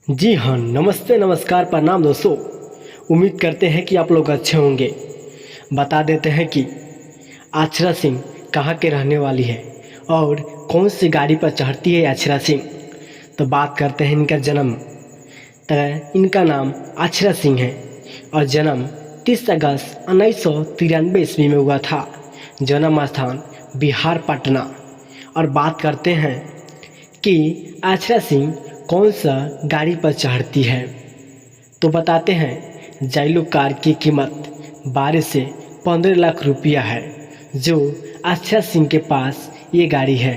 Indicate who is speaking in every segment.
Speaker 1: जी हाँ, नमस्ते नमस्कार प्रणाम दोस्तों। उम्मीद करते हैं कि आप लोग अच्छे होंगे। बता देते हैं कि अक्षरा सिंह कहाँ के रहने वाली है और कौन सी गाड़ी पर चढ़ती है अक्षरा सिंह। तो बात करते हैं इनका जन्म। तो इनका नाम अक्षरा सिंह है और जन्म 30 अगस्त 1993 ईस्वी में हुआ था। जन्म स्थान बिहार पटना। और बात करते हैं कि अक्षरा सिंह कौन सा गाड़ी पर चढ़ती है। तो बताते हैं जैलो कार की कीमत 12 से 15 लाख रुपया है, जो अक्षरा सिंह के पास ये गाड़ी है।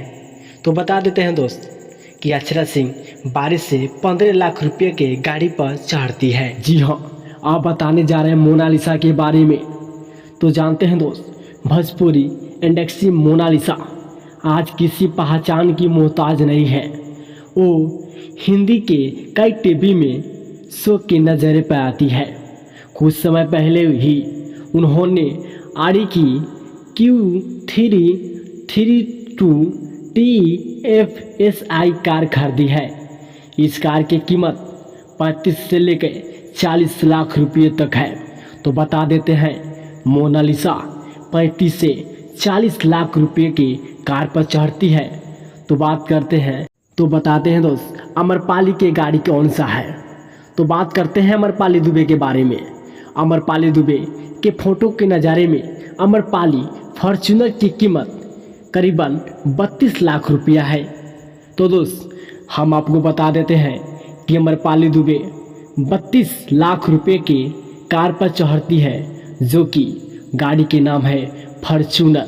Speaker 1: तो बता देते हैं दोस्त कि अक्षरा सिंह 12 से 15 लाख रुपये के गाड़ी पर चढ़ती है।
Speaker 2: जी हाँ, आप बताने जा रहे हैं मोनालिसा के बारे में। तो जानते हैं दोस्त, भोजपुरी इंडस्ट्री मोनालिसा आज किसी पहचान की मोहताज नहीं है। वो हिंदी के कई टीवी में शो के नज़रे पर आती है। कुछ समय पहले ही उन्होंने आड़ी की Q332 TFSI कार खरीदी है। इस कार की कीमत 35 से लेकर 40 लाख रुपये तक है। तो बता देते हैं मोनालिसा 35 से 40 लाख रुपये की कार पर चढ़ती है। तो बताते हैं दोस्त अमरपाली की गाड़ी कौन सा है। तो बात करते हैं अमरपाली दुबे के बारे में। अमरपाली दुबे के फोटो के नज़ारे में अमरपाली फॉर्च्यूनर की कीमत करीबन 32 लाख रुपया है। तो दोस्त हम आपको बता देते हैं कि अमरपाली दुबे 32 लाख रुपए की कार पर चढ़ती है, जो कि गाड़ी के नाम है फॉर्च्यूनर।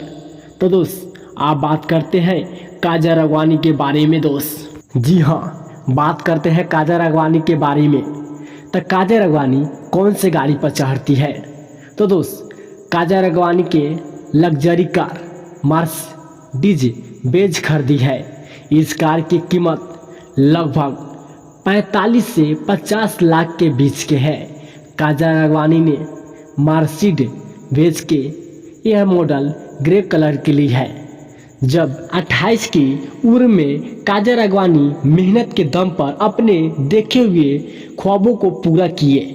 Speaker 2: तो दोस्त आप बात करते हैं काजल राघवानी के बारे में। दोस्त जी हाँ, बात करते हैं काजल राघवानी के बारे में। तो काजल राघवानी कौन से गाड़ी पर चढ़ती है। तो दोस्त काजल राघवानी के लग्जरी कार मर्सिडीज बेंज खरीदी है। इस कार की कीमत लगभग 45 से 50 लाख के बीच के है। काजल राघवानी ने मर्सिडीज बेंज के यह मॉडल ग्रे कलर के लिए है। जब 28 की उम्र में काजल राघवानी मेहनत के दम पर अपने देखे हुए ख्वाबों को पूरा किए।